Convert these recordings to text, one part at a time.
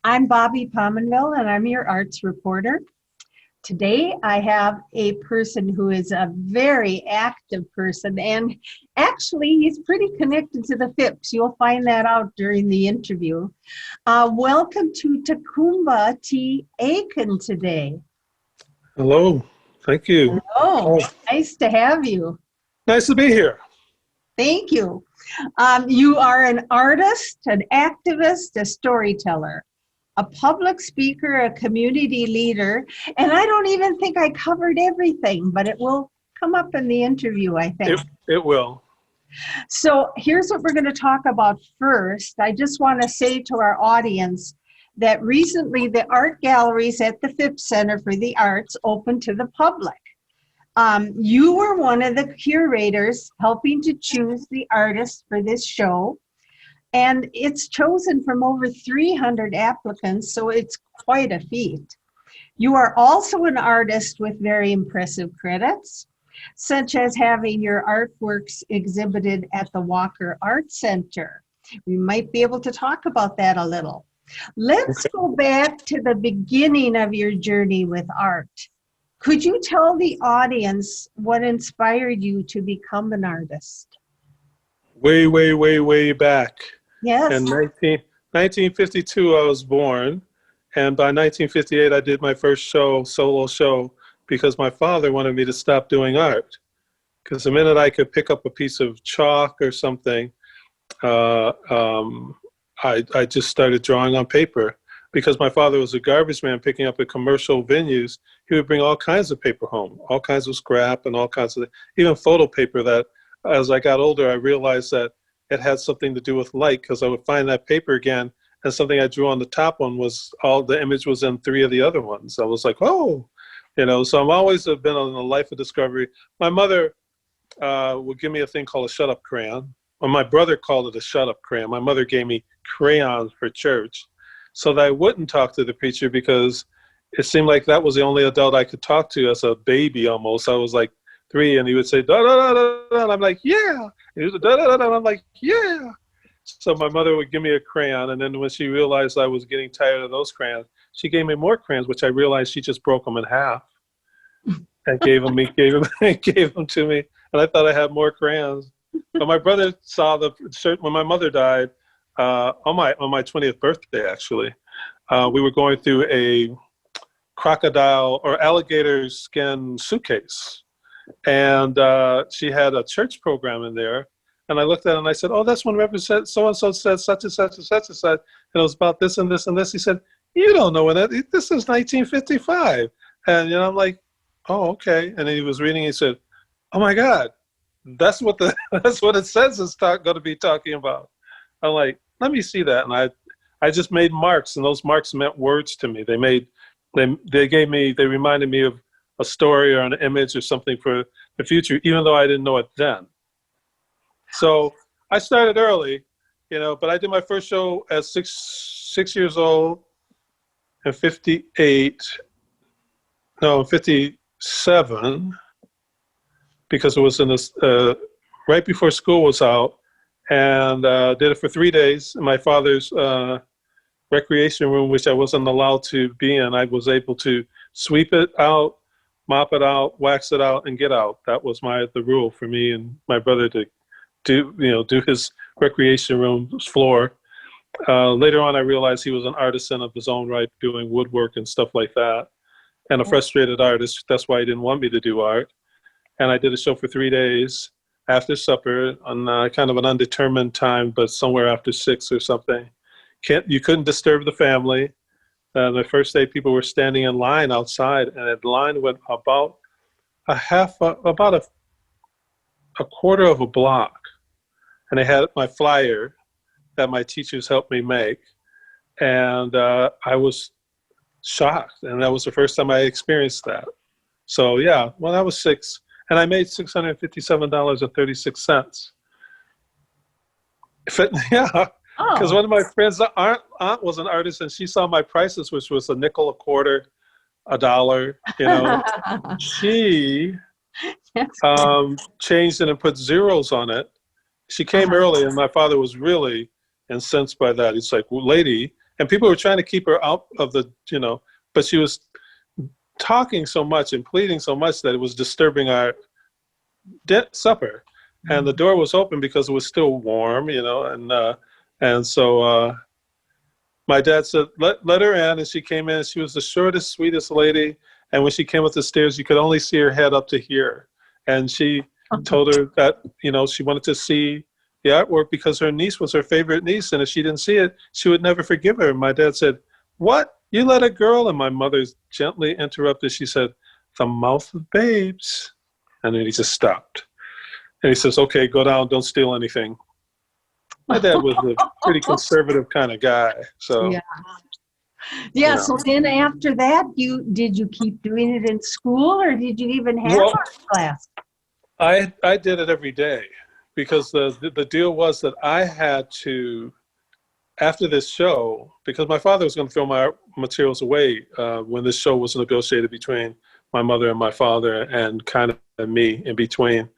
I'm Bobbi Pominville, and I'm your arts reporter. Today, I have a person who is a very active person, and actually, he's pretty connected to the FIPS. You'll find that out during the interview. Welcome to coumba Aiken today. Hello, thank you. Hello, nice to have you. Nice to be here. Thank you. You are an artist, an activist, a storyteller, a public speaker, a community leader, and I don't even think I covered everything, but it will come up in the interview, I think. It will. So here's what we're going to talk about first. I just want to say to our audience that recently the art galleries at the Phipps Center for the Arts opened to the public. You were one of the curators helping to choose the artists for this show, and it's chosen from over 300 applicants, so it's quite a feat. You are also an artist with very impressive credits, such as having your artworks exhibited at the Walker Art Center. We might be able to talk about that a little. Let's go back to the beginning of your journey with art. Could you tell the audience what inspired you to become an artist? Way back. Yes. In 1952, I was born, and by 1958, I did my first solo show, because my father wanted me to stop doing art. Because the minute I could pick up a piece of chalk or something, I just started drawing on paper. Because my father was a garbage man picking up at commercial venues, he would bring all kinds of paper home, all kinds of scrap and all kinds of, even photo paper that as I got older, I realized that it had something to do with light, because I would find that paper again, and something I drew on the top one was the image was in 3 of the other ones. I was like, oh, so I'm always have been on a life of discovery. My mother would give me a thing called a shut-up crayon. Or my brother called it a shut-up crayon. My mother gave me crayons for church so that I wouldn't talk to the preacher, because it seemed like that was the only adult I could talk to as a baby almost. I was like 3, and he would say, da da da da da, and I'm like, yeah. And he was da da da da, and I'm like, yeah. So my mother would give me a crayon, and then when she realized I was getting tired of those crayons, she gave me more crayons, which I realized she just broke them in half and gave them to me, and I thought I had more crayons. But my brother saw the shirt when my mother died on my 20th birthday. Actually, we were going through a crocodile or alligator skin suitcase, and she had a church program in there. And I looked at it and I said, "Oh, that's when Reverend so-and-so said such and such and such and such, and it was about this and this and this." He said, "You don't know when this is 1955." And I'm like, "Oh, okay." And then he was reading. He said, "Oh my God, that's what it says it's going to be talking about." I'm like, "Let me see that." And I just made marks, and those marks meant words to me. They reminded me of a story or an image or something for the future, even though I didn't know it then. So I started early, but I did my first show at six years old, and 57, because it was in this right before school was out, and did it for 3 days in my father's recreation room, which I wasn't allowed to be in. I was able to sweep it out, mop it out, wax it out, and get out. That was the rule for me and my brother to do his recreation room floor. Later on, I realized he was an artisan of his own right, doing woodwork and stuff like that, and a frustrated artist. That's why he didn't want me to do art. And I did a show for 3 days after supper on kind of an undetermined time, but somewhere after 6 or something. You couldn't disturb the family. The first day, people were standing in line outside, and the line went about a quarter of a block. And they had my flyer that my teachers helped me make. And I was shocked. And that was the first time I experienced that. So yeah, when I was 6, and I made $657.36. Yeah, because one of my friends' aunt was an artist, and she saw my prices, which was a nickel, a quarter, $1. She changed it and put zeros on it. She came early, and my father was really incensed by that. He's like, well, lady, And people were trying to keep her out of the, but she was talking so much and pleading so much that it was disturbing our supper. And the door was open because it was still warm, and so my dad said, let her in, and she came in. She was the shortest, sweetest lady, and when she came up the stairs, you could only see her head up to here. And she told her that, she wanted to see the artwork because her niece was her favorite niece, and if she didn't see it, she would never forgive her. And my dad said, "What? You let a girl?" And my mother gently interrupted. She said, "The mouth of babes." And then he just stopped. And he says, "Okay, go down, don't steal anything." My dad was a pretty conservative kind of guy. So yeah. So then after that, did you keep doing it in school, or did you even have art class? I did it every day, because the deal was that I had to, after this show, because my father was going to throw my art materials away when this show was negotiated between my mother and my father, and kind of me in between,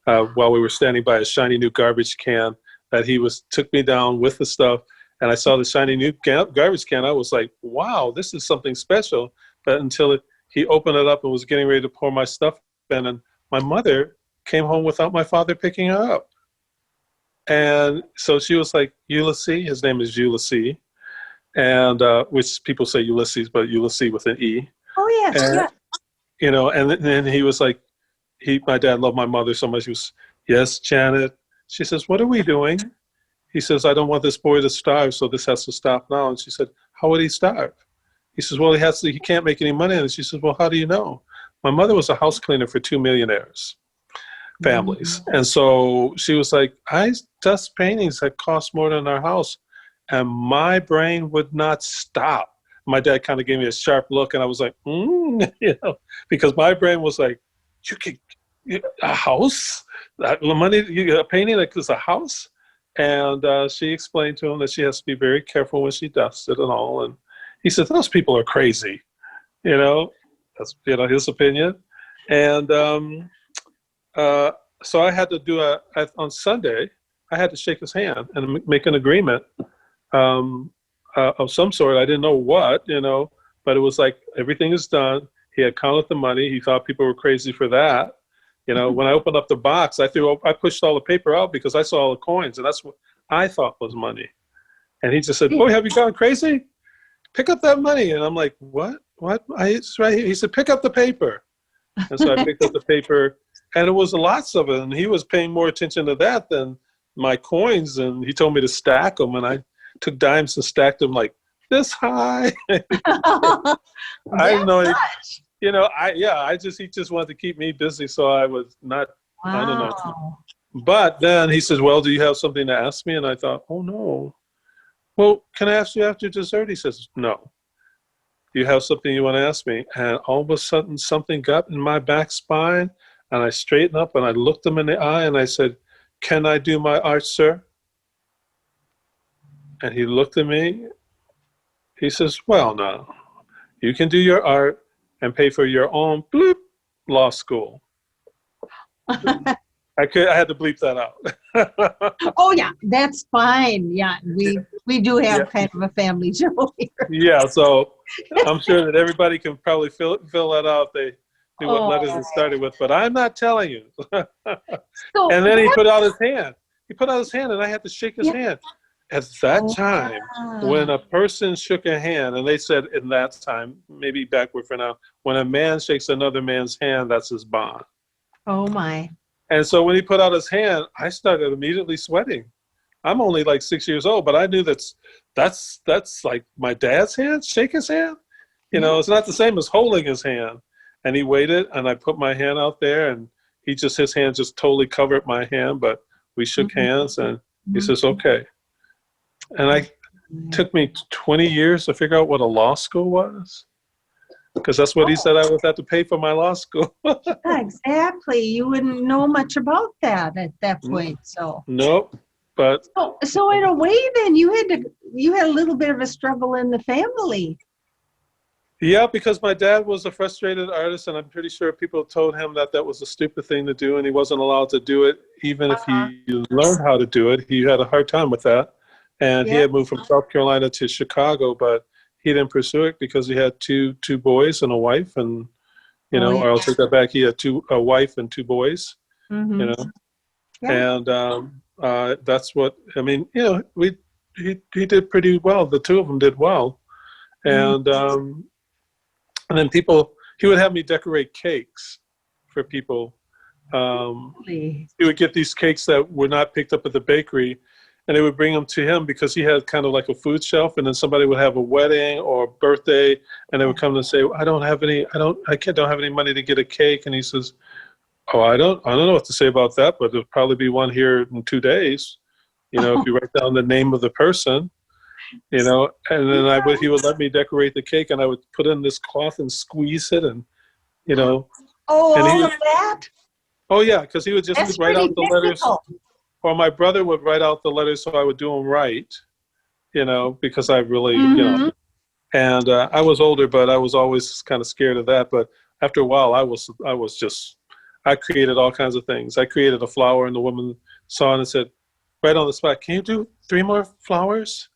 while we were standing by a shiny new garbage can that he took me down with the stuff, and I saw the shiny new garbage can. I was like, wow, this is something special. But until he opened it up and was getting ready to pour my stuff in, and my mother came home without my father picking her up. And so she was like, Ulysses, his name is Ulysses, and which people say Ulysses, but Ulysses with an E. Oh, yeah. And, and then he was like, my dad loved my mother so much. He was, "Yes, Janet." She says, "What are we doing?" He says, "I don't want this boy to starve, so this has to stop now." And she said, "How would he starve?" He says, "Well, he can't make any money." And she says, "Well, how do you know?" My mother was a house cleaner for 2 millionaires families. And so she was like, "I dust paintings that cost more than our house." And my brain would not stop. My dad kind of gave me a sharp look, and I was like, because my brain was like, "You could, a house? The money, you get a painting that is a house?" And she explained to him that she has to be very careful when she dusts it and all. And he said, "Those people are crazy." That's, his opinion. And so I had to do on Sunday, I had to shake his hand and make an agreement of some sort. I didn't know what, but it was like, everything is done. He had counted the money. He thought people were crazy for that. When I opened up the box, I pushed all the paper out because I saw all the coins, and that's what I thought was money. And he just said, "Boy, have you gone crazy? Pick up that money." And I'm like, "What? It's right here." He said, "Pick up the paper." And so I picked up the paper, and it was lots of it. And he was paying more attention to that than my coins. And he told me to stack them, and I took dimes and stacked them like this high. I didn't know. He just wanted to keep me busy, so I was not. Wow. I don't know. But then he says, "Well, do you have something to ask me?" And I thought, "Oh no." "Well, can I ask you after dessert?" He says, "No. You have something you want to ask me?" And all of a sudden, something got in my back spine, and I straightened up and I looked him in the eye and I said, "Can I do my art, sir?" And he looked at me. He says, "Well, no, you can do your art and pay for your own law school." I had to bleep that out. Oh yeah, that's fine. Yeah, we do have kind of a family joke here. Yeah, so I'm sure that everybody can probably fill that out if they knew what letters it started with, but I'm not telling you. And then he put out his hand. And I had to shake his hand. At that time, when a person shook a hand, and they said in that time, maybe backward for now, when a man shakes another man's hand, that's his bond. Oh my. And so when he put out his hand, I started immediately sweating. I'm only like 6 years old, but I knew that's like my dad's hand, shake his hand. It's not the same as holding his hand. And he waited, and I put my hand out there, and his hand just totally covered my hand, but we shook hands, and he says, "Okay." And it took me 20 years to figure out what a law school was, because that's what he said I would have to pay for my law school. Yeah, exactly. You wouldn't know much about that at that point. So nope. But so in a way, then you had a little bit of a struggle in the family. Yeah, because my dad was a frustrated artist, and I'm pretty sure people told him that was a stupid thing to do, and he wasn't allowed to do it, even if he learned how to do it. He had a hard time with that. And he Yeah. had moved from South Carolina to Chicago, but he didn't pursue it because he had two boys and a wife, and Oh, yeah. or I'll take that back. He had a wife and two boys, you Mm-hmm. know, Yeah. and that's what I mean. He did pretty well. The two of them did well, Mm, and then he would have me decorate cakes for people. Um, really. he would get these cakes that were not picked up at the bakery, and they would bring them to him because he had kind of like a food shelf. And then somebody would have a wedding or a birthday, and they would come and say, "I don't have any. Don't have any money to get a cake." And he says, "Oh, I don't know what to say about that, but there'll probably be one here in 2 days. If you write down the name of the person." And then he would let me decorate the cake, and I would put in this cloth and squeeze it, and you know, Oh, and he all would, of that? oh yeah, because he would just That's write out pretty the letters, difficult. or my brother would write out the letters, so I would do them right, because I really, Mm-hmm. and I was older, but I was always kind of scared of that. But after a while, I created all kinds of things. I created a flower, and the woman saw it and said, right on the spot, "Can you do 3 more flowers?"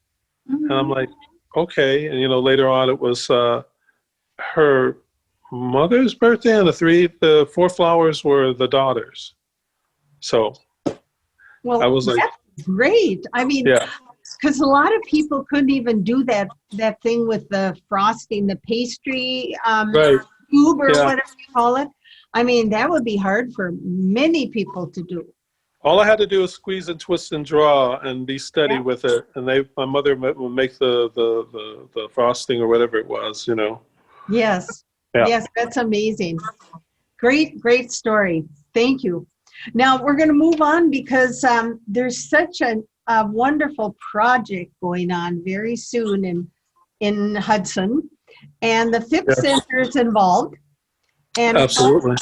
And I'm like, okay. And later on, it was her mother's birthday, and the 4 flowers were the daughters. So Well, I was like, that's great. I mean, yeah, because a lot of people couldn't even do that thing with the frosting, the pastry right, tube or yeah. whatever you call it. I mean, that would be hard for many people to do. All I had to do was squeeze and twist and draw and be steady Yeah. with it. And my mother would make the frosting or whatever it was. Yes. Yeah. Yes, that's amazing. Great, great story. Thank you. Now we're going to move on because there's such a wonderful project going on very soon in Hudson, and the FIP Yes. Center is involved. And Absolutely.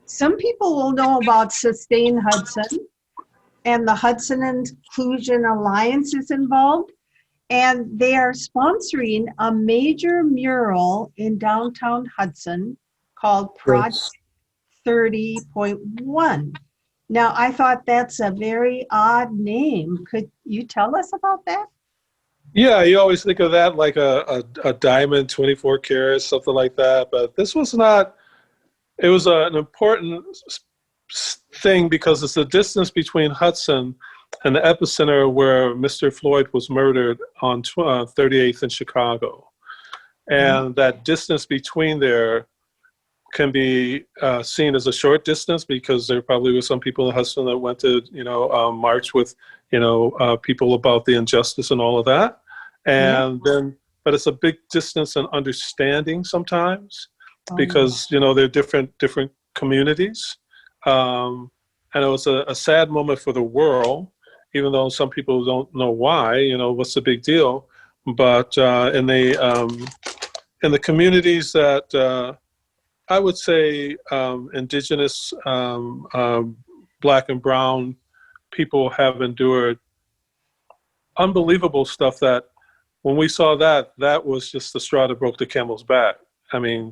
some people will know about Sustain Hudson, and the Hudson Inclusion Alliance is involved. And they are sponsoring a major mural in downtown Hudson called Project 30.1. Now, I thought that's a very odd name. Could you tell us about that? Yeah, you always think of that like a diamond, 24 carats, something like that. But this was not. It was an important thing because it's the distance between Hudson and the epicenter where Mr. Floyd was murdered on 38th in Chicago. And that distance between there can be seen as a short distance because there probably were some people in Hudson that went to, march with, people about the injustice and all of that. And then, but it's a big distance in understanding sometimes because, they're different communities. And it was a sad moment for the world, even though some people don't know why, what's the big deal. But in the communities that I would say indigenous, black and brown people have endured unbelievable stuff that when we saw that was just the straw that broke the camel's back. I mean,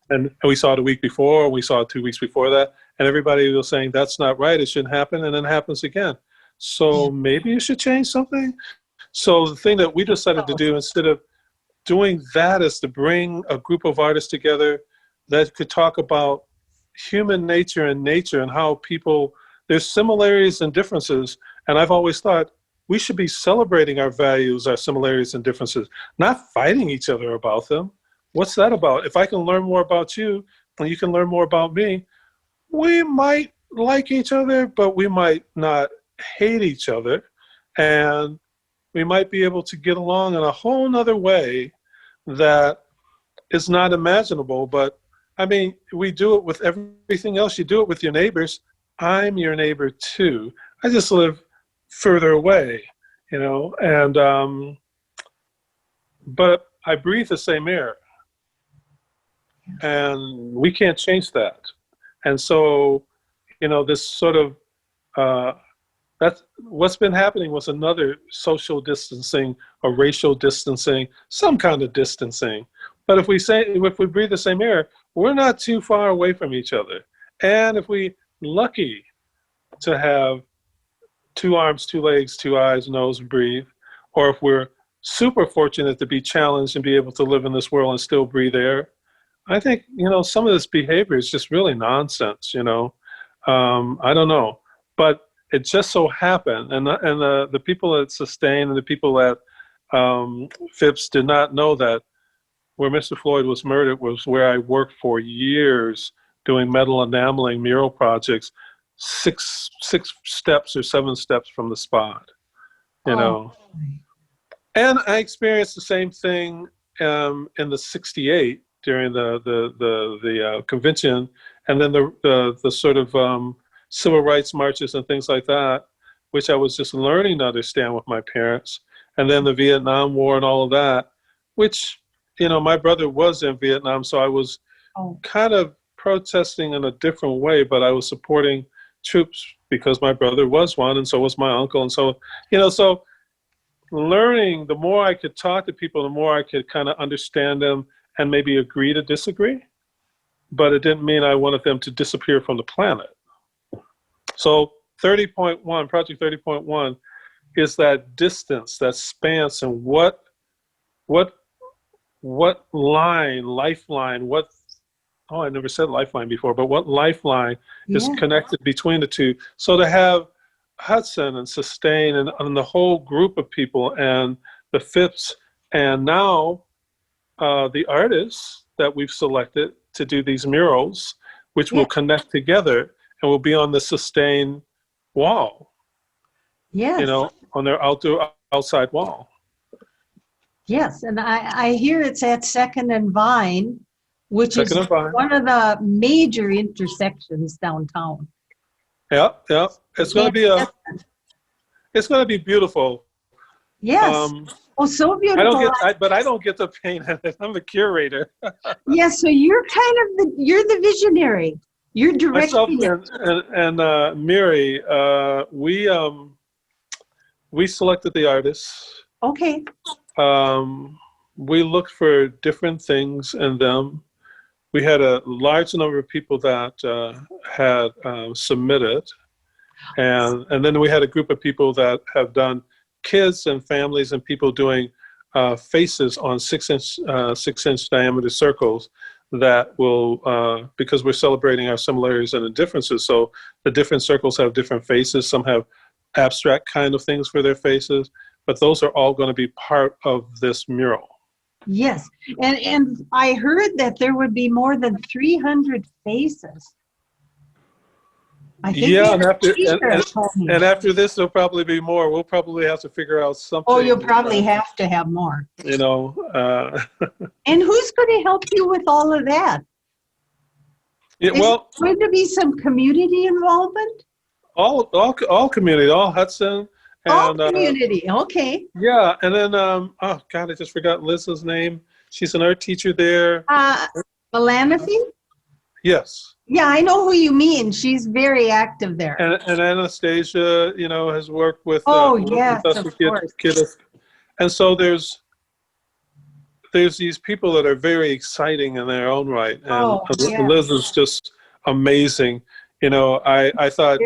and we saw it a week before, and we saw it 2 weeks before that, and everybody was saying, that's not right, it shouldn't happen, and then it happens again. So maybe you should change something. So the thing that we decided to do instead of doing that is to bring a group of artists together that could talk about human nature and how there's similarities and differences. And I've always thought we should be celebrating our values, our similarities and differences, not fighting each other about them. What's that about? If I can learn more about you and you can learn more about me, we might like each other, but we might not hate each other. And we might be able to get along in a whole nother way that is not imaginable. But I mean, we do it with everything else. You do it with your neighbors. I'm your neighbor too. I just live further away, and but I breathe the same air, and we can't change that. And so, this sort of that's what's been happening was another social distancing or racial distancing, some kind of distancing. But if we breathe the same air, we're not too far away from each other. And if we're lucky to have 2 arms, 2 legs, 2 eyes, nose, breathe, or if we're super fortunate to be challenged and be able to live in this world and still breathe air. I think, some of this behavior is just really nonsense, I don't know. But it just so happened, and the people at Sustain and the people at Phipps did not know that where Mr. Floyd was murdered was where I worked for years doing metal enameling mural projects, six steps or 7 steps from the spot, And I experienced the same thing in the '68 during the convention, and then the sort of civil rights marches and things like that, which I was just learning to understand with my parents, and then the Vietnam War and all of that, which, my brother was in Vietnam, so I was kind of protesting in a different way, but I was supporting troops because my brother was one, and so was my uncle, and so, so learning, the more I could talk to people, the more I could kind of understand them and maybe agree to disagree, but it didn't mean I wanted them to disappear from the planet. So 30.1, Project 30.1 is that distance, that spans, and what lifeline, I never said lifeline before, but what lifeline is connected between the two. So to have Hudson and Sustain and the whole group of people and the Phipps and now the artists that we've selected to do these murals, which will connect together and will be on the Sustain wall. Yes. On their outside wall. Yes, and I hear it's at 2nd and Vine, which is one of the major intersections downtown. Yeah. It's going to be beautiful. Yes. So beautiful. But I don't get to paint it. I'm the curator. Yes, so you're you're the visionary. You're directing. Myself and Miri, we selected the artists. Okay. We looked for different things in them. We had a large number of people that had submitted, and then we had a group of people that have done kids and families and people doing faces on 6-inch diameter circles that will, because we're celebrating our similarities and the differences, so the different circles have different faces. Some have abstract kind of things for their faces, but those are all going to be part of this mural. Yes, and I heard that there would be more than 300 faces. I think and after this, there'll probably be more. We'll probably have to figure out something. Oh, you'll probably have to have more. And who's going to help you with all of that? Is there going to be some community involvement? All community, all Hudson. All community, okay. Yeah, and then, I just forgot Liz's name. She's an art teacher there. Melanafi? Yes. Yeah, I know who you mean. She's very active there. And Anastasia, has worked with yes, with us of course. And so there's these people that are very exciting in their own right. And Liz is just amazing. I thought,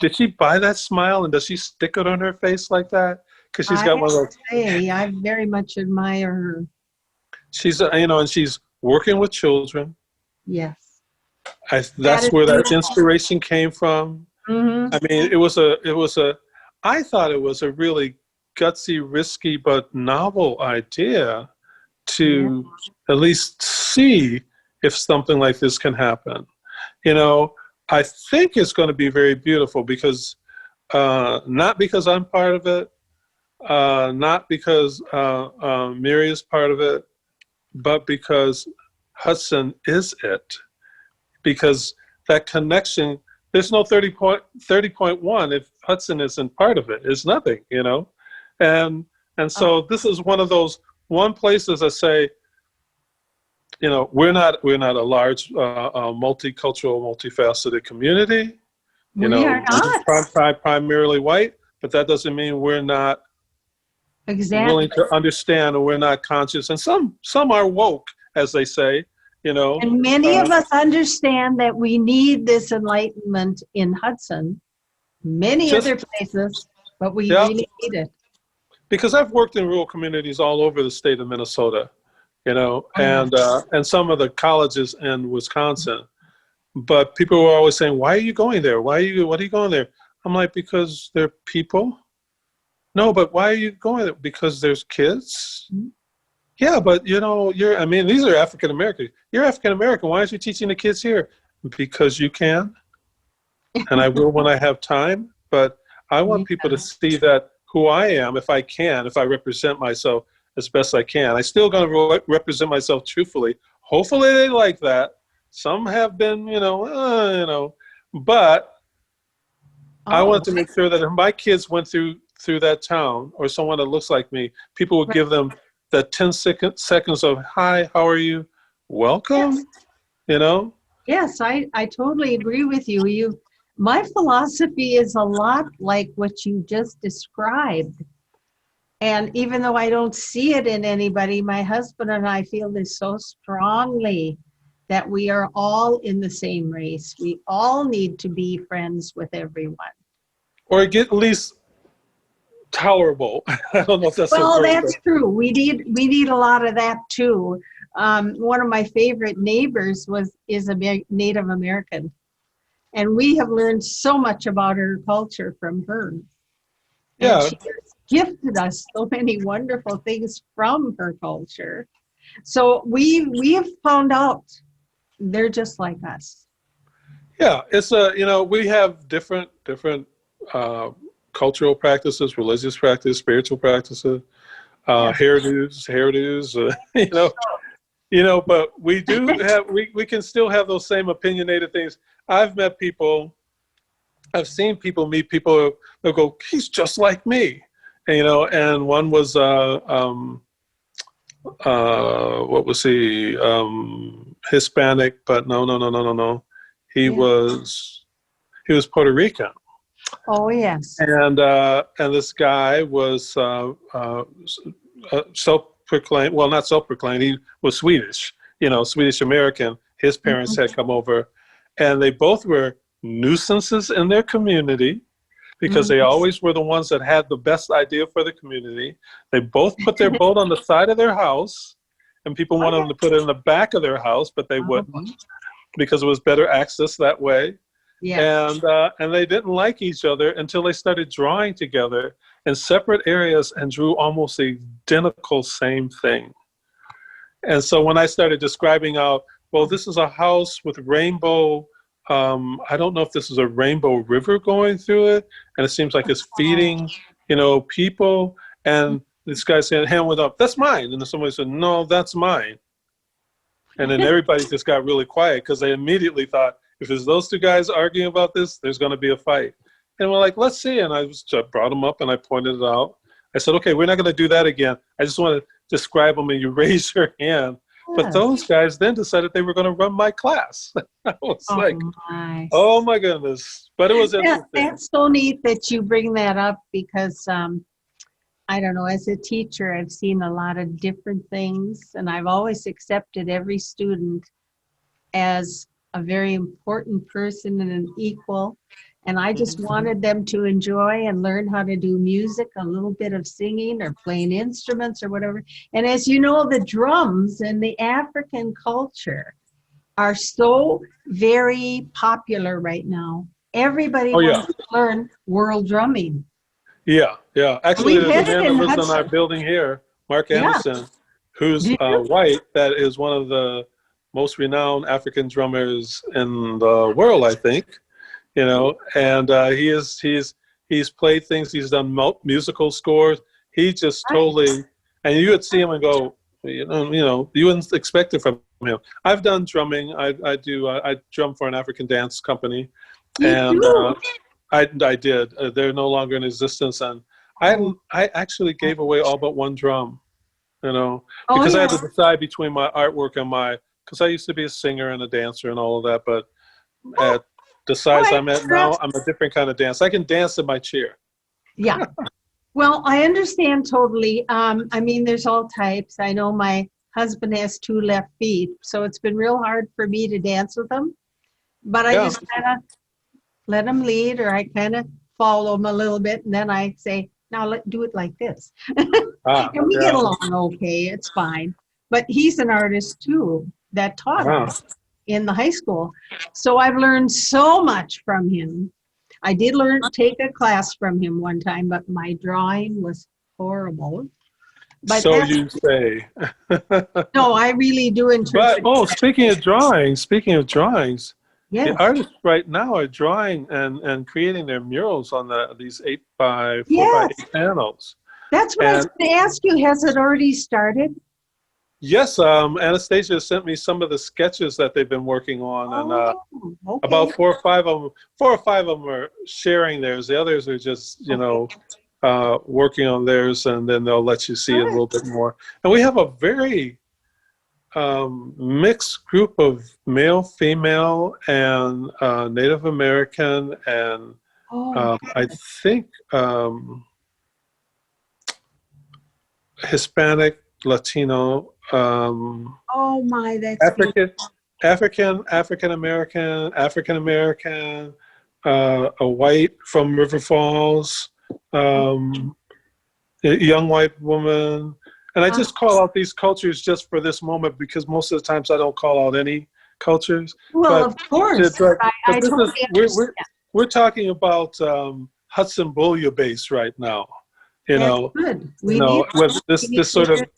did she buy that smile, and does she stick it on her face like that? Because she's got one of those. I very much admire her. She's, and she's working with children. Yes. That's where that inspiration came from. Mm-hmm. I mean, I thought it was a really gutsy, risky, but novel idea to at least see if something like this can happen. I think it's going to be very beautiful because, not because I'm part of it, not because Miri is part of it, but because Hudson is it. Because that connection, there's no 30.1 if Hudson isn't part of it. It's nothing, And so this is one of those places I say, we're not a large, multicultural, multifaceted community. We are not. Primarily white, but that doesn't mean we're not willing to understand, or we're not conscious. And some are woke, as they say, And many of us understand that we need this enlightenment in Hudson, many other places, but we really need it. because I've worked in rural communities all over the state of Minnesota, you know, and some of the colleges in Wisconsin. But people were always saying, "Why are you going there? What are you going there?" I'm like, "Because they're people." No, but why are you going there? Because there's kids. Mm-hmm. Yeah, but you know, I mean, these are African Americans. You're African American. Why aren't you teaching the kids here? Because you can, and I will when I have time. But I want people to see that who I am, if I can, if I represent myself as best I can. I still going to represent myself truthfully. Hopefully, they like that. Some have been, but I want to make sure that if my kids went through that town or someone that looks like me, people would give them the 10 seconds of, "Hi, how are you? Welcome," yes. You know? Yes, I totally agree with you. My philosophy is a lot like what you just described. And even though I don't see it in anybody, my husband and I feel this so strongly that we are all in the same race. We all need to be friends with everyone. Or get at least tolerable. I don't know if that's that's true. We need a lot of that too. One of my favorite neighbors is a Native American, and we have learned so much about her culture from her. Yeah, and she has gifted us so many wonderful things from her culture. So we have found out they're just like us. Yeah, it's we have different cultural practices, religious practice, spiritual practices, hairdos, but we do have, we can still have those same opinionated things. I've seen people meet people, they'll go, "He's just like me." And one was, what was he? Hispanic, but no. He was Puerto Rican. Oh, yes. And this guy was self-proclaimed, well, not self-proclaimed, he was Swedish, Swedish American. His parents had come over, and they both were nuisances in their community because they always were the ones that had the best idea for the community. They both put their boat on the side of their house, and people wanted them to put it in the back of their house, but they wouldn't because it was better access that way. Yes. And they didn't like each other until they started drawing together in separate areas and drew almost the identical same thing. And so when I started describing out, well, this is a house with rainbow, I don't know if this is a rainbow river going through it, and it seems like it's feeding, people. And this guy said, hand went up, "That's mine." And then somebody said, "No, that's mine." And then everybody just got really quiet because they immediately thought, if there's those two guys arguing about this, there's going to be a fight. And we're like, "Let's see." And I brought them up and I pointed it out. I said, "Okay, we're not going to do that again. I just want to describe them," and you raise your hand. Yeah. But those guys then decided they were going to run my class. I was oh my goodness. But it was interesting. That's so neat that you bring that up because, I don't know, as a teacher, I've seen a lot of different things, and I've always accepted every student as a very important person and an equal. And I just wanted them to enjoy and learn how to do music, a little bit of singing or playing instruments or whatever. And as you know, the drums in the African culture are so very popular right now. Everybody wants to learn world drumming. Yeah. Actually, there's a man that lives on our building here, Mark Anderson, who's white, that is one of the most renowned African drummers in the world, I think. And he's played things. He's done musical scores. He just totally, and you would see him and go, you wouldn't expect it from him. I've done drumming. I drum for an African dance company, and I did. They're no longer in existence, and I actually gave away all but one drum, because I had to decide between my artwork and because I used to be a singer and a dancer and all of that, but at the size I'm at now, I'm a different kind of dance. I can dance in my chair. Yeah. Well, I understand totally. There's all types. I know my husband has 2 left feet, so it's been real hard for me to dance with him. But I just kind of let him lead, or I kind of follow him a little bit, and then I say, Now do it like this. Ah, And we get yeah. along okay, it's fine. But he's an artist too that taught Wow. us in the high school. So I've learned so much from him. I did take a class from him one time, but my drawing was horrible. But So you say. no, I really do But interpret. oh, speaking of drawings, the Yes. artists right now are drawing and creating their murals on these 8x4 by Yes. 8 panels. That's what I was And going to ask you. Has it already started? yes, Anastasia sent me some of the sketches that they've been working on, and Oh, okay. about 4 or 5 of them are sharing theirs. The others are just, working on theirs, and then they'll let you see it a little bit more. And we have a very mixed group of male, female, and Native American, and Oh, I think Hispanic, Latino, oh my, that's beautiful. African American, a white from River Falls, a young white woman. And I just call out these cultures just for this moment because most of the times I don't call out any cultures. Well, But of course. I totally understand. we're talking about Hudson Bouillabaisse right now. That's good. We need With we need this sort to of hear-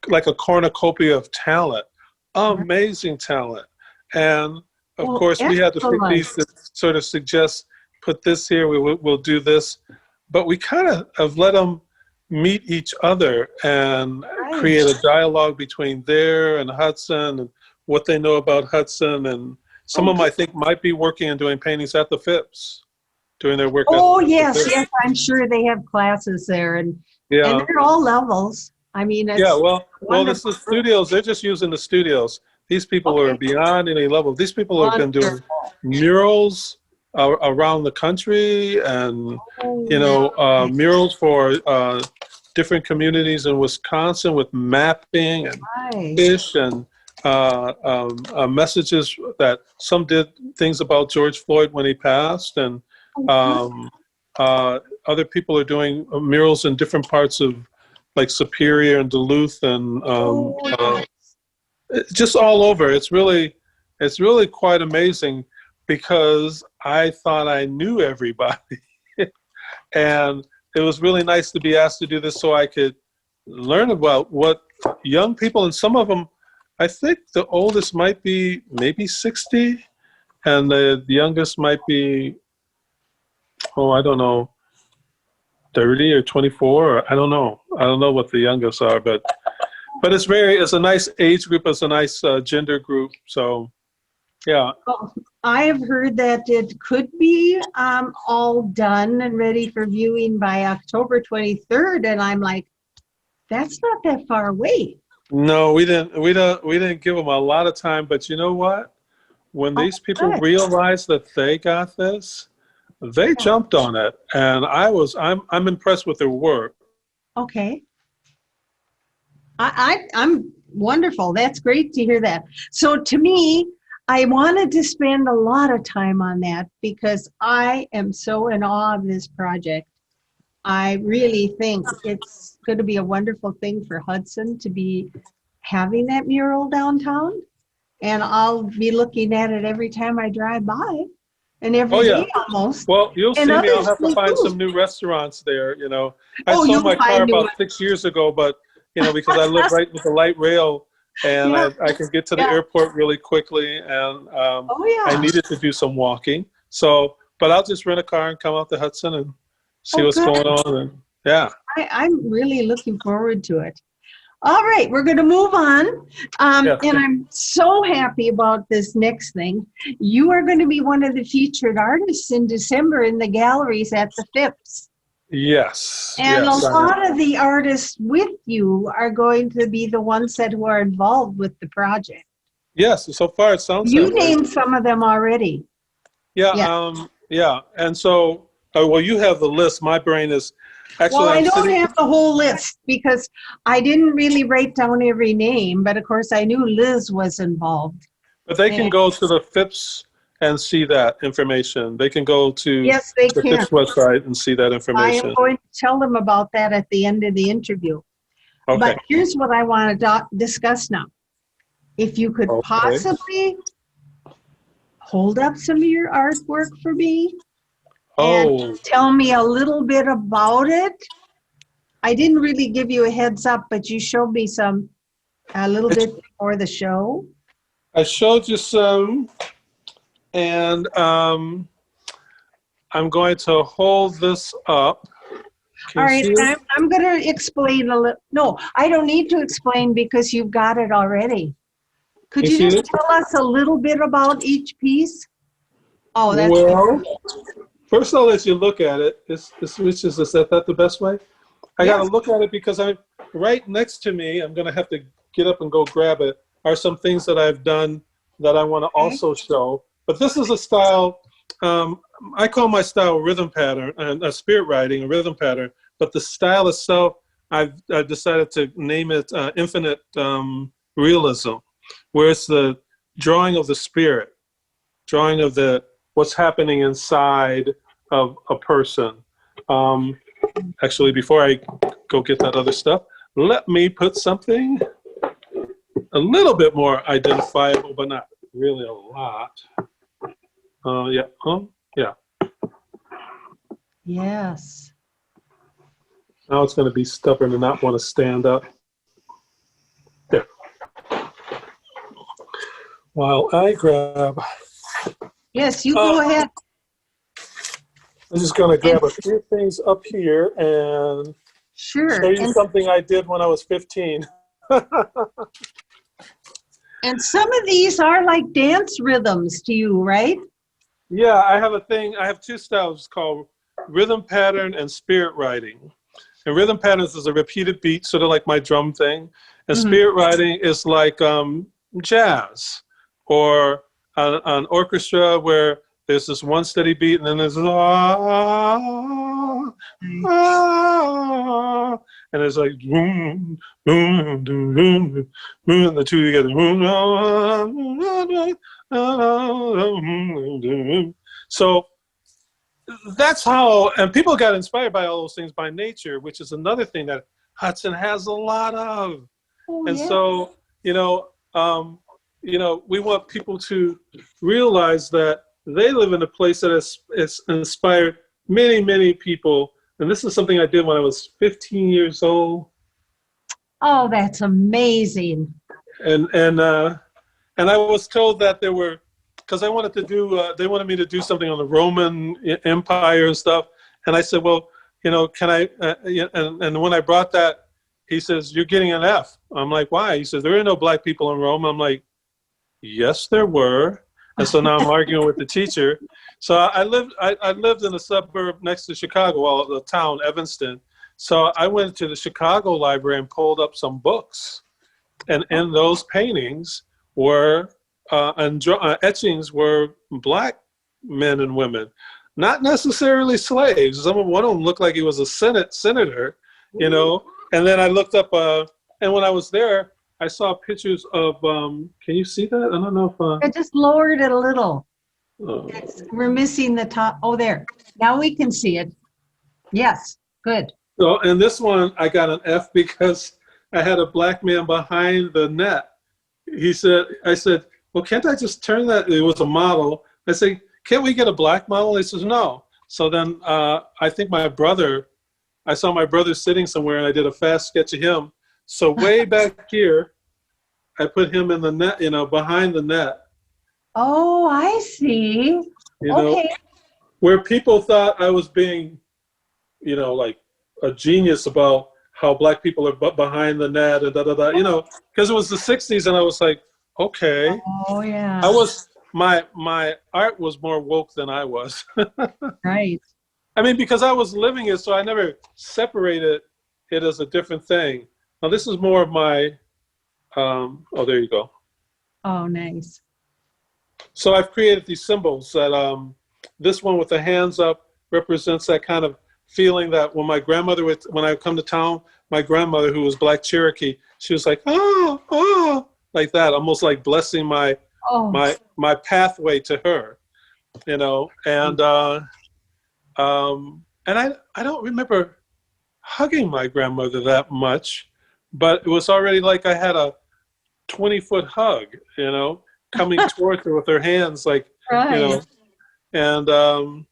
like a cornucopia of talent, amazing talent. And of Well, course, we had to pick excellent. these that sort of suggest, put this here, we'll do this. But we kind of have let them meet each other and create a dialogue between there and Hudson and what they know about Hudson. And some of them, I think, might be working and doing paintings at the Phipps, doing their work Oh, at the yes, Phipps. yes. I'm sure they have classes there, and Yeah. they're all levels. I mean, it's Yeah, well, this is wonderful. studios. They're just using the studios. These people are beyond any level. These people have been doing murals around the country, and murals for different communities in Wisconsin with mapping and Right. fish and messages that some did things about George Floyd when he passed, and other people are doing murals in different parts of like Superior and Duluth and just all over. It's really quite amazing because I thought I knew everybody. And it was really nice to be asked to do this so I could learn about what young people, and some of them, I think the oldest might be maybe 60 and the youngest might be, I don't know, 30 or 24, or I don't know what the youngest are, but it's a nice age group, it's a nice gender group, so yeah. Well, I have heard that it could be all done and ready for viewing by October 23rd, and I'm like, that's not that far away. No, we didn't give them a lot of time, but you know what? When these people realized that they got this, they jumped on it, and I'm impressed with their work. Okay. I'm wonderful. That's great to hear that. So to me, I wanted to spend a lot of time on that because I am so in awe of this project. I really think it's going to be a wonderful thing for Hudson to be having that mural downtown. And I'll be looking at it every time I drive by. And every day almost. Well, you'll see me. I'll have to find too. some new restaurants there. I sold you'll my car find about 6 years ago, but because I live right with the light rail, and I can get to the airport really quickly, and I needed to do some walking. So, but I'll just rent a car and come out to Hudson and see what's going on. And I'm really looking forward to it. All right, we're going to move on. And I'm so happy about this next thing. You are going to be one of the featured artists in December in the galleries at the Phipps. Yes. And a lot of the artists with you are going to be the ones who are involved with the project. Yes, so far it sounds You that way. named some of them already. Yeah. And so, you have the list. My brain is actually. Well, I don't have the whole list because I didn't really write down every name, but of course I knew Liz was involved. But they can go to the Phipps and see that information. They can go to Yes, they the can. FIPS website and see that I information. am going to tell them about that at the end of the interview. Okay. But here's what I want to discuss now. If you could Okay. possibly hold up some of your artwork for me Oh, and tell me a little bit about it. I didn't really give you a heads up, but you showed me a little bit before the show. I showed you some, and I'm going to hold this up. All right, I'm going to explain a little. No, I don't need to explain because you've got it already. Could you just tell us a little bit about each piece? Oh, that's well. First, I'll let you look at it. Is that the best way? I got to look at it because right next to me. I'm going to have to get up and go grab it. Are some things that I've done that I want to also show. But this is a style. I call my style rhythm pattern and a spirit writing, a rhythm pattern. But the style itself, I've decided to name it infinite realism, where it's the drawing of the spirit, drawing of what's happening inside of a person. Actually, before I go get that other stuff, let me put something a little bit more identifiable, but not really a lot. Yeah. Yes. Now it's going to be stubborn and not want to stand up. There. While I grab. Yes, you go ahead. I'm just going to grab a few things up here and show you something I did when I was 15. And some of these are like dance rhythms to you, right? Yeah, I have two styles called rhythm pattern and spirit writing. And rhythm patterns is a repeated beat, sort of like my drum thing. And spirit writing is like jazz or an orchestra where there's this one steady beat and then there's and it's like boom, boom, boom, boom, boom, the two together. So that's how, and people got inspired by all those things by nature, which is another thing that Hudson has a lot of. So, we want people to realize that they live in a place that has inspired many, many people. And this is something I did when I was 15 years old. Oh, that's amazing. And I was told that there were, because I wanted to do, they wanted me to do something on the Roman Empire and stuff. And I said, well, can I, and when I brought that, he says, you're getting an F. I'm like, why? He says, there are no black people in Rome. I'm like, yes, there were. And so now I'm arguing with the teacher. So I lived in a suburb next to Chicago, well, the town, Evanston. So I went to the Chicago library and pulled up some books. And in those paintings were, etchings were black men and women, not necessarily slaves. One of them looked like he was a senator, And then I looked up, and when I was there, I saw pictures of, can you see that? I don't know if... I just lowered it a little. We're missing the top. Oh, there. Now we can see it. Yes, good. So, and this one, I got an F because I had a black man behind the net. I said, well, can't I just turn that? It was a model. I said, can't we get a black model? He says, no. So then I think I saw my brother sitting somewhere and I did a fast sketch of him. So way back here, I put him in the net, behind the net. Oh, I see. Okay. Where people thought I was being, like a genius about how black people are behind the net and because it was the 60s and I was like, okay. Oh, yeah. My art was more woke than I was. Right. I mean, because I was living it, so I never separated it as a different thing. Now, this is more of my, there you go. Oh, nice. So I've created these symbols that, this one with the hands up represents that kind of feeling that when when I come to town, my grandmother, who was Black Cherokee, she was like, oh, like that, almost like blessing my pathway to her. you know, and I don't remember hugging my grandmother that much, but it was already like I had a 20-foot hug, you know, coming towards her with her hands, like, you know, Right.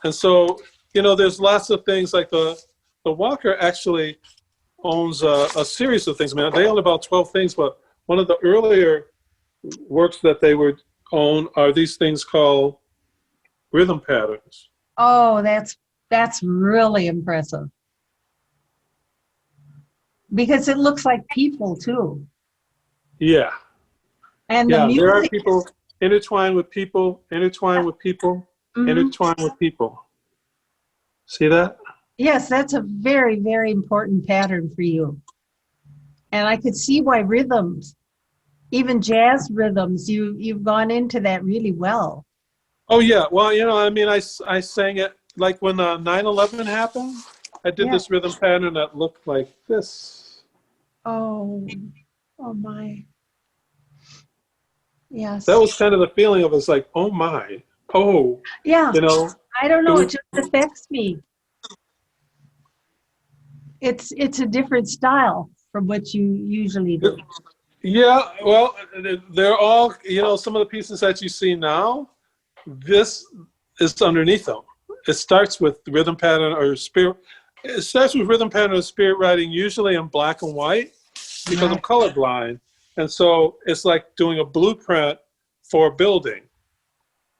and so, you know, there's lots of things like the Walker actually owns a series of things. I mean, they own about 12 things, but one of the earlier works that they would own are these things called rhythm patterns. Oh, that's really impressive because it looks like people too. Yeah, And the yeah. There are music people is, intertwined with people, intertwined with people, mhm. intertwined with people. See that? Yes, that's a very, very important pattern for you. And I could see why rhythms, even jazz rhythms, you've gone into that really well. Oh yeah. Well, you know, I mean, I sang it like when 9/11 happened. I did Yeah. this rhythm pattern that looked like this. Oh, oh my. That Yes. was kind of the feeling of it's like, oh my, oh, Yeah. you know, I don't it know. It was. just affects me. It's a different style from what you usually do. Yeah, well, they're all, you know, some of the pieces that you see now, this is underneath them. It starts with rhythm pattern or spirit. It starts with rhythm pattern or spirit writing, usually in black and white, because I'm Right. colorblind. And so it's like doing a blueprint for a building.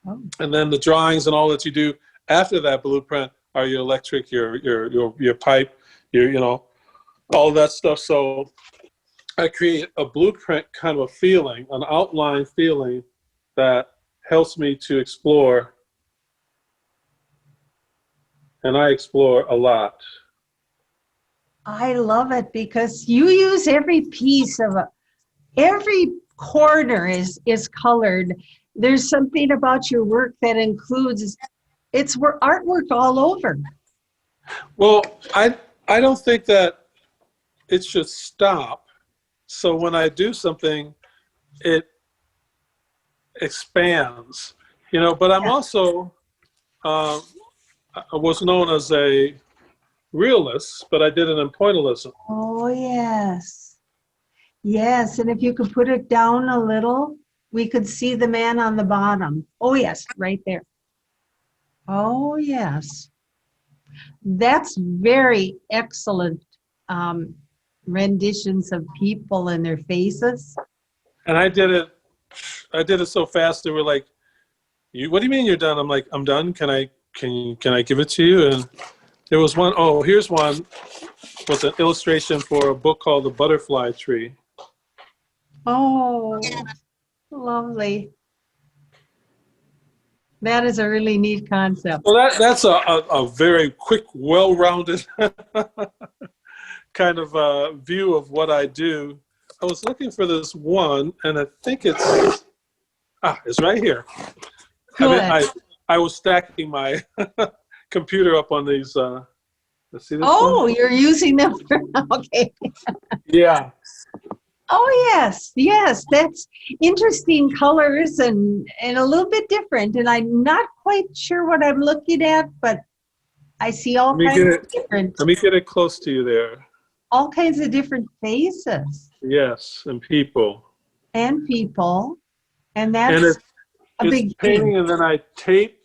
Oh, And then the drawings and all that you do after that blueprint are your electric, your pipe, you know, all of that stuff. So I create a blueprint kind of a feeling, an outline feeling that helps me to explore, and I explore a lot. I love it because you use every piece of every corner is colored. There's something about your work that includes it's artwork all over. Well, I don't think that it should stop. So when I do something, it expands, you know. But I'm Yeah. also I was known as a realist, but I did it in pointillism. Oh yes. Yes, and if you could put it down a little, we could see the man on the bottom. Oh yes, right there. Oh yes. That's very excellent um, renditions of people and their faces. And I did it so fast. They were like, "You, what do you mean you're done?" I'm like, "I'm done. Can I give it to you?" And there was one, oh, here's one with an illustration for a book called The Butterfly Tree. Oh, lovely. That is a really neat concept. Well, that's a very quick, well-rounded kind of view of what I do. I was looking for this one, and I think it's right here. I mean, Good. I was stacking my computer up on these. Let's see this one. Oh, you're using them for, okay. Yeah. Oh, yes, yes, that's interesting colors and a little bit different. And I'm not quite sure what I'm looking at, but I see Let me get it. different, Let me get it close to you there. all kinds of different faces Yes, and people. and people, and And that's a it's big thing. painting, and then I tape,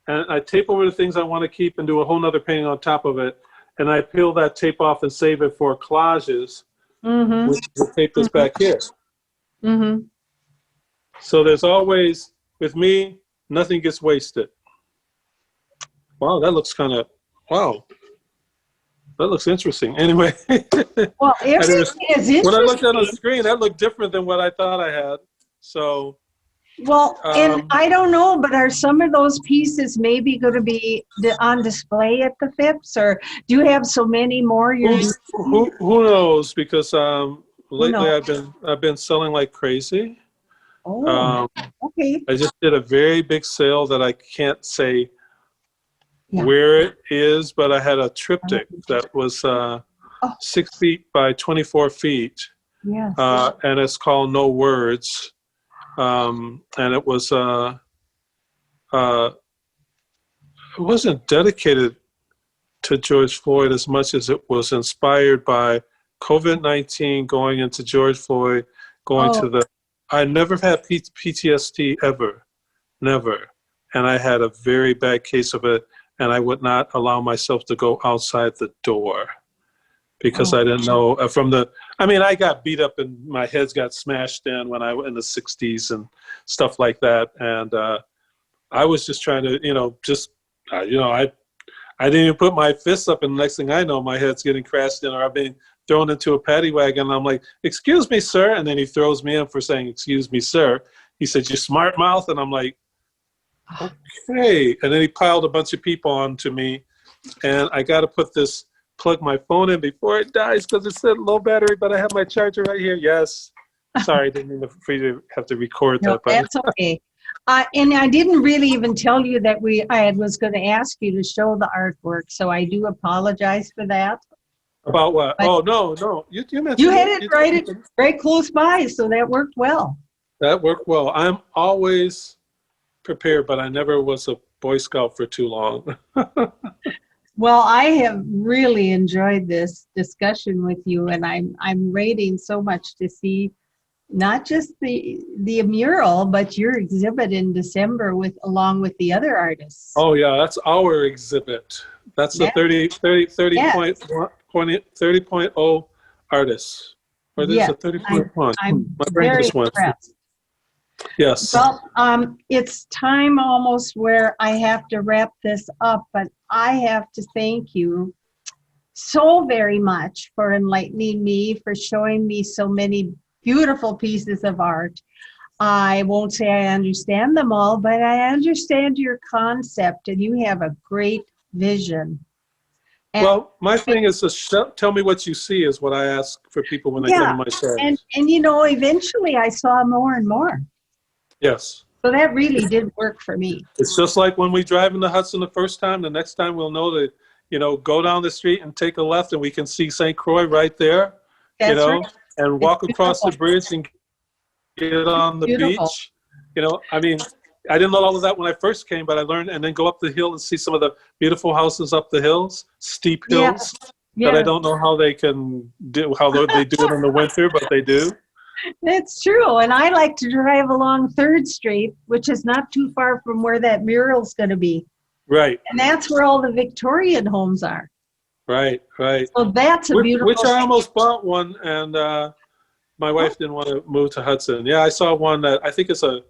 and I tape over the things I want to keep, and do a whole nother painting on top of it. And I peel that tape off and save it for collages, Mm-hmm. which is the tape that's back here. Mm-hmm. So there's always, with me, nothing gets wasted. Wow, that looks kind of, wow, that looks interesting. Anyway, Well, I didn't, everything is when I looked at the interesting. screen, that looked different than what I thought I had. So, Well, and um, I don't know, but are some of those pieces maybe going to be on display at the FIPS, or do you have so many more you're who, using? who knows? Because Who lately knows? I've been selling like crazy. Oh, Um, okay. I just did a very big sale that I can't say Yeah. where it is, but I had a triptych that was Oh, 6 feet by 24 feet, yes. and it's called No Words. And it was it wasn't dedicated to George Floyd as much as it was inspired by COVID-19, going into George Floyd, going to the, I never had PTSD ever, never. And I had a very bad case of it, and I would not allow myself to go outside the door because I didn't know I got beat up and my heads got smashed in when I was in the 60s and stuff like that. And I was just trying to, I didn't even put my fists up, and the next thing I know, my head's getting crashed in, or I've been thrown into a paddy wagon, and I'm like, "Excuse me, sir," and then he throws me in for saying, "Excuse me, sir." He said, "You smart mouth," and I'm like, "Okay." And then he piled a bunch of people onto me, and I got to plug my phone in before it dies because it said low battery, but I have my charger right here. Yes. Sorry, didn't mean for you to have to record that. But that's okay. And I didn't really even tell you that I was going to ask you to show the artwork, so I do apologize for that. About what? But no. You mentioned you had it right close by, so that worked well. That worked well. I'm always prepared, but I never was a Boy Scout for too long. Well, I have really enjoyed this discussion with you, and I'm waiting so much to see not just the mural, but your exhibit in December along with the other artists. Oh yeah, that's our exhibit. That's the 30.0 artists. Or there's a 30.1. I'm very impressed. Yes. Well, it's time almost where I have to wrap this up, but I have to thank you so very much for enlightening me, for showing me so many beautiful pieces of art. I won't say I understand them all, but I understand your concept, and you have a great vision. And well, my thing is to tell me what you see is what I ask for people when they come to my shows. And eventually I saw more and more. Yes. So that really did work for me. It's just like when we drive into Hudson the first time, the next time we'll know that, go down the street and take a left and we can see St. Croix right there, That's right. And walk across the bridge and get on the beach. I mean, I didn't know all of that when I first came, but I learned, and then go up the hill and see some of the beautiful houses up the hills, steep hills, that I don't know how they can do, how they do it in the winter, but they do. That's true. And I like to drive along 3rd Street, which is not too far from where that mural's going to be. Right. And that's where all the Victorian homes are. Right. So that's a beautiful Which I almost bought one, and my wife didn't want to move to Hudson. Yeah, I saw one that I think is a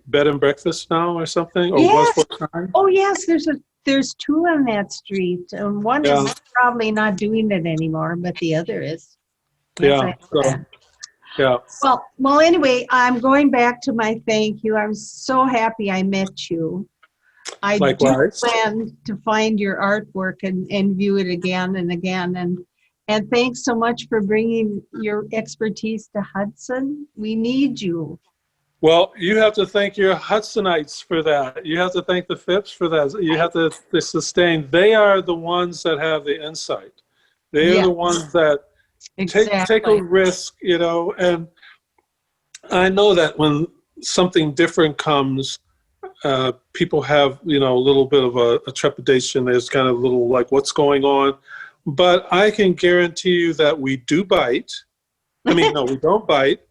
bed and breakfast now or something. Or yes. Was for time. Oh yes, there's 2 on that street. And one is probably not doing it anymore, but the other is. Yeah. Well, anyway, I'm going back to my thank you. I'm so happy I met you. I Likewise. do plan to find your artwork and view it again and again. And thanks so much for bringing your expertise to Hudson. We need you. Well, you have to thank your Hudsonites for that. You have to thank the Phipps for that. You have to sustain. They are the ones that have the insight. They are the ones that take a risk, and I know that when something different comes, people have, a little bit of a trepidation. There's kind of a little like, what's going on? But I can guarantee you that we do bite. I mean, no, we don't bite.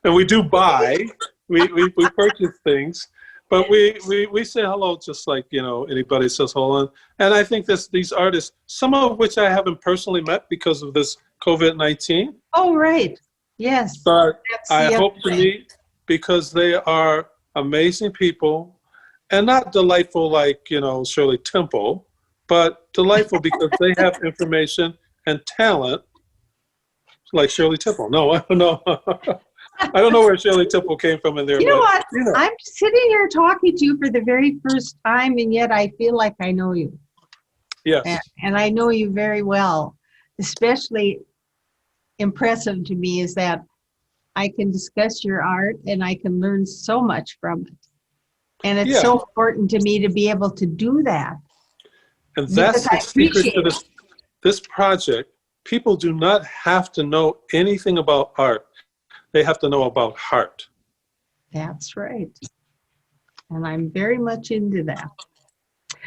And we do buy. We purchase things. But we say hello just like, anybody says hello. And I think these artists, some of which I haven't personally met because of this COVID-19. Oh, right. Yes. But I hope to meet, because they are amazing people, and not delightful like, Shirley Temple, but delightful because they have information and talent like Shirley Temple. No, I don't know. I don't know where Shirley Temple came from in there. You know what? I'm sitting here talking to you for the very first time, and yet I feel like I know you. Yes. And I know you very well. Especially impressive to me is that I can discuss your art and I can learn so much from it. And it's so important to me to be able to do that. And that's the secret to this project. People do not have to know anything about art. They have to know about heart. That's right. And I'm very much into that.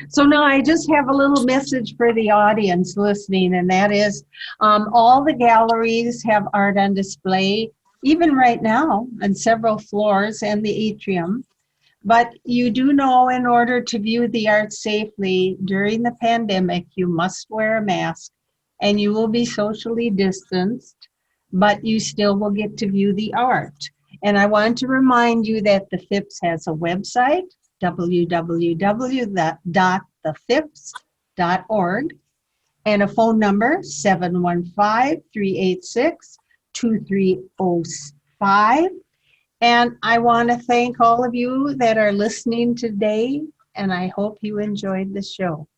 So now I just have a little message for the audience listening, and that is all the galleries have art on display, even right now, on several floors and the atrium. But you do know, in order to view the art safely during the pandemic, you must wear a mask and you will be socially distanced, but you still will get to view the art. And I want to remind you that the FIPS has a website, www.thefips.org, and a phone number, 715-386-2305. And I want to thank all of you that are listening today, and I hope you enjoyed the show.